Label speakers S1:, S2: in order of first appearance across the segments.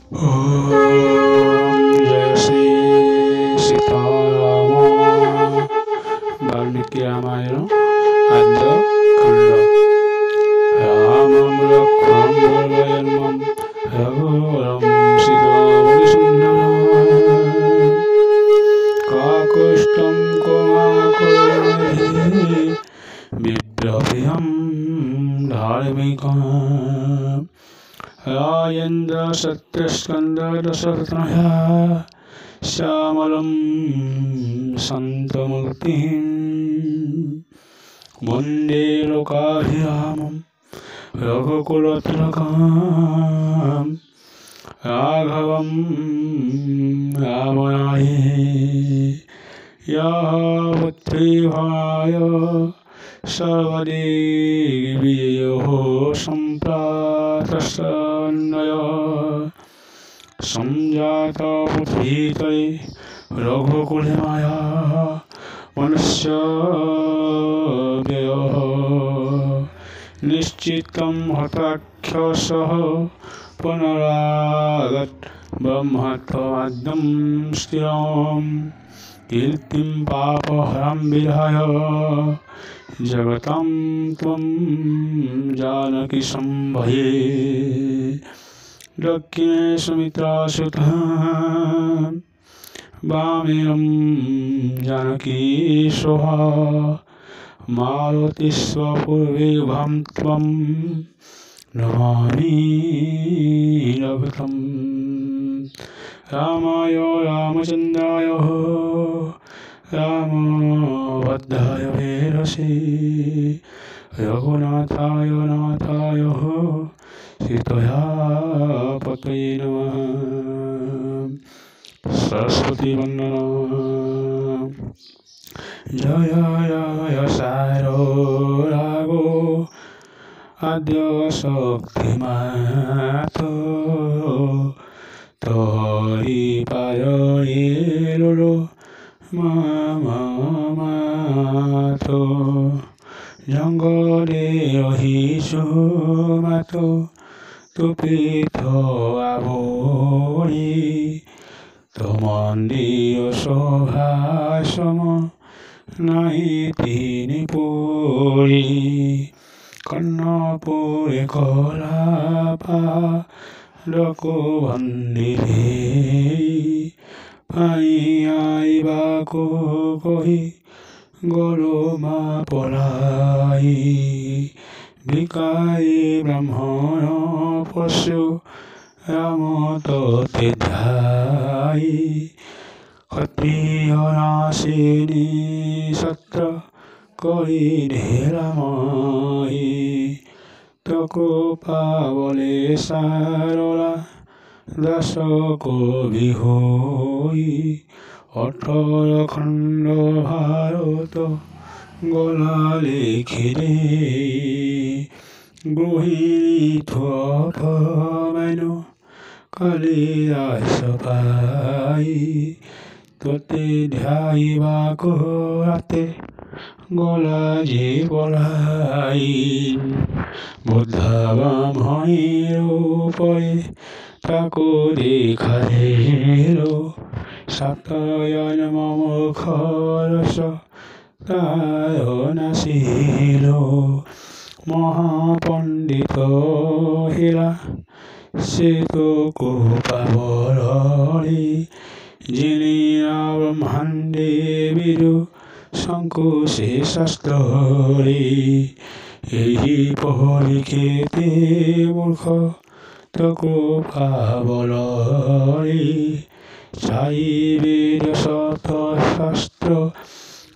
S1: ओम जय श्री सीताराम वाल्मीकि रामायण आद्य खंड रामं लक्ष्मणं भरतं रघुवरं सीतावसुन्धरं काकुष्ठं कोमाकुरैः विद्रोह्यं धार्मिकम् राजेन्द्र सत्यस्कंद दशरथनया श्यामलं सन्तमूर्तिं वन्दे लोकाभिरामं रघुकुलतिलकं राघवं रामनाथं यः पुत्रीभाय सर्वदेवविजयो सम्प्रातस्तन्नय संजात पृथ्वीतले रघुकुले मया मनुष्यव्ययः निश्चितं हताख्यसः पुनरागत ब्रह्मत्वाद्यं स्थिरं कीर्तिं पापहरं विधाय जगतं त्वं जानकी संभये दक्षिणे सुमित्रासुतं वामेनं जानकी सोहा मारुतिस्वपूर्वे युगं त्वं नमामि रघुतं रामाय रामचन्द्राय रामभद्राय वेरसे रघुनाथाय नाथाय सीतया पतये नमः सरस्वती वन्दना जय जय सारो रागो आद्य शक्तिमातो तोरी पारे लोलो मातो जंगले रहिছো मातो तु पीठ आवरी तो मन्दिर शोभासम नाहि तिनि पुरी कर्णपुरे कलापालको वन्दिले पाई आइबाको कहि गलमा पलाई भिकाई ब्राह्मण पशु राम तते ध्याई क्षत्रिय नाशिनी सत्र करिले रामाई तको पावले सारला दशक बिहोई 18 खंड भारत गला लिखिले गृहिणी थोपमेनो कालिदास पाई तोते ध्याइबाको राते गला जे पलाई बुद्धबामहीरो परे ताको देखादेलो सातयन मुखरस ताय नासिलो महापंडित हिला से तो को पावरी जिनिया ब्रह्मांडे विदु शंकुशे शास्त्री यही पहरिकेते मूर्ख तको पावरी चाइबेद शत शास्त्र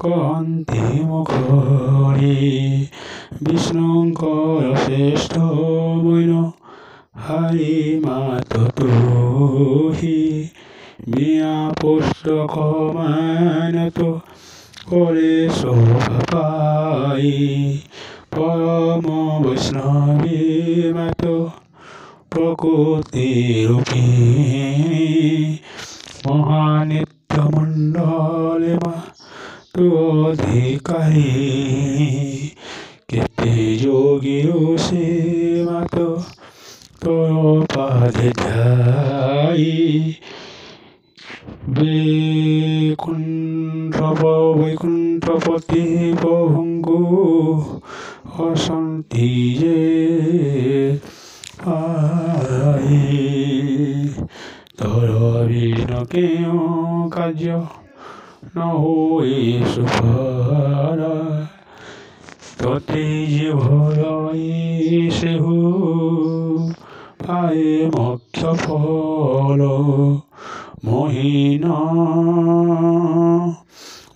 S1: कहन्ति मुखरी विष्णुंकर श्रेष्ठ मैन हारी मात तुही बिया पुस्तक मान तो करे शोभा पाई परम वैष्णवी मात प्रकृति रूपिणी महानित्य मंडले मा तु अधिकारी केते योगी से मात तोर पादे ध्याय পাই বৈকুণ্ঠপতি প্রভুঙ্গু অশান্তি যে পাই তর বিষ্ণু কেউ কার্য ন হয়ে সুফল ততে যে ভয় সেহু পায়ে মোক্ষ ফল মহিন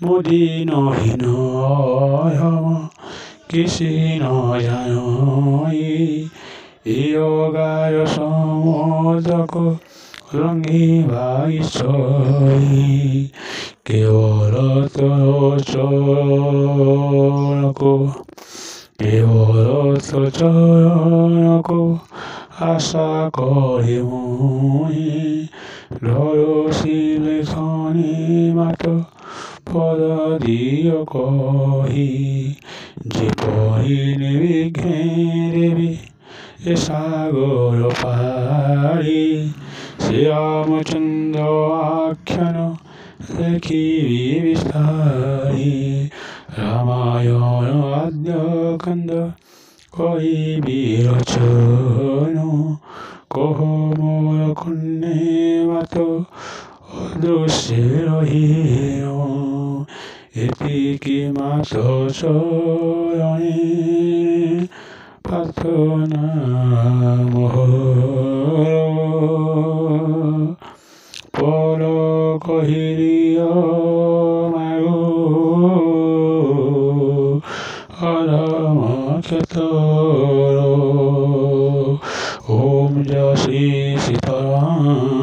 S1: মুদিনহীন কিসি ন জানই যোগায় সমুদ্রক লঙ্ঘিবা ঈশ্বরী কেবল তোর চরণক আশা করে মুই ধরশিলে ধনী মাত পদ দিয় কহি যে পহি নিবিঘ্নে দেবী এ সাগর পারি শ্রীরামচন্দ্র আখ্যান লেখিবি বিস্তারি রামায়ণ আদ্য কান্দ কহিবি রচন কহ মোর কন্যে মাত অদৃশ্যে রহিল এতিকি মাত চরণে প্রার্থনা মোর পর কহিরিয় মাগো অধম ক্ষেত্র ওম জয় শ্রী সীতারাম।